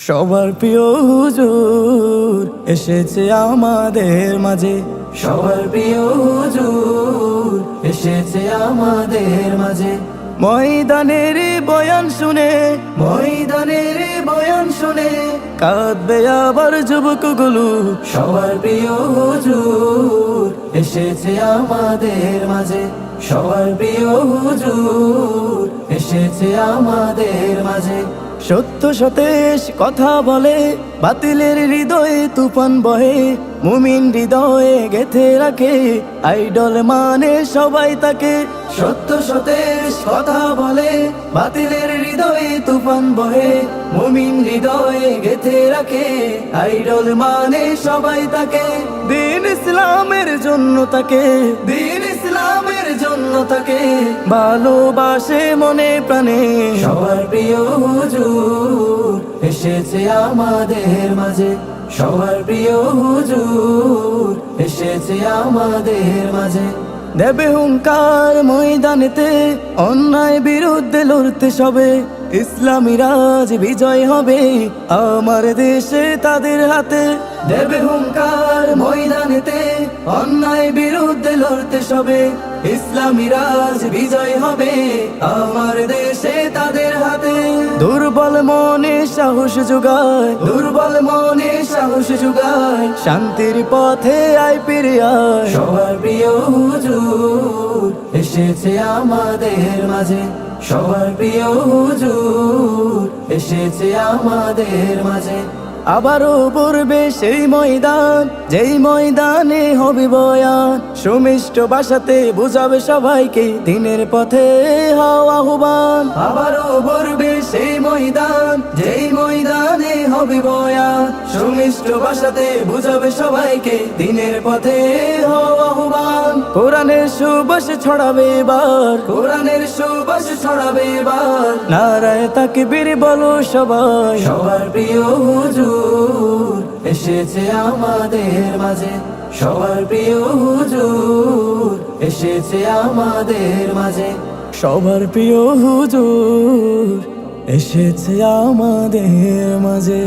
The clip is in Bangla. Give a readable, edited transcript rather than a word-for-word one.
সবার প্রিয় হুজুর এসেছে আমাদের মাঝে। সবার প্রিয় হুজুর এসেছে আমাদের মাঝে। ময়দানের বয়ান শুনে, ময়দানের বয়ান শুনে কাঁদবে আবার যুবকগুলো। সবার প্রিয় হুজুর এসেছে আমাদের মাঝে। সবার প্রিয় হুজুর এসেছে আমাদের মাঝে। সত্য সতেজ কথা বলে, বাতিলের হৃদয়ে তুফান বহে। মুমিন হৃদয়ে গেথে রাখে, আইডল মানে সবাই তাকে। সত্য সতেজ কথা বলে, বাতিলের হৃদয়ে তুফান বহে। মুমিন হৃদয়ে গেথে রাখে, আইডল মানে সবাই তাকে। দিন ইসলামের জন্য তাকে, দিন ইসলামের জন্য তাকে ভালোবাসে মনে প্রাণে। সবার প্রিয় হুজুর এসেছে আমাদের মাঝে। সবার প্রিয় হুজুর এসেছে আমাদের মাঝে। দেবে হুঙ্কার ময়দানেতে, অন্যায় বিরুদ্ধে লড়তে সবে। ইসলামী রাজ বিজয় হবে আমার দেশে তাদের হাতে। দেবে হুঙ্কার ময়দানেতে, অন্যায় বিরুদ্ধে লড়তে সবে। ইসলামী রাজ বিজয় হবে আমার দেশে তাদের হাতে। দুর্বল মনে সাহস যোগায়, দুর্বল মনে সাহস যোগায়, শান্তির পথে আয় ফিরে আয়। সবার প্রিয় হুজুর এসেছে আমাদের মাঝে। সবার প্রিয় হুজুর এসেছে আমাদের মাঝে। আবারও পড়বে সেই ময়দান, যেই ময়দানে হবে বয়ান। সুমিষ্ট ভাষাতে বুঝাবে সবাইকে দিনের পথে হও আহ্বান। আবারও পড়বে সেই ময়দান, যেই ময়দানে হবে বয়ান। সুমিষ্ট ভাষাতে বুঝাবে সবাইকে দিনের পথে হও আহ্বান। কোরআনের সুবাস ছড়াবে এবার, কোরআনের সুবাস ছড়াবে এবার। নারায়ে তাকবীর বলো সবাই। সবার প্রিয় হুজুর এসেছে আমাদের মাঝে। সবার প্রিয় হুজুর এসেছে আমাদের মাঝে। সবার প্রিয় হুজুর এসেছে আমাদের মাঝে।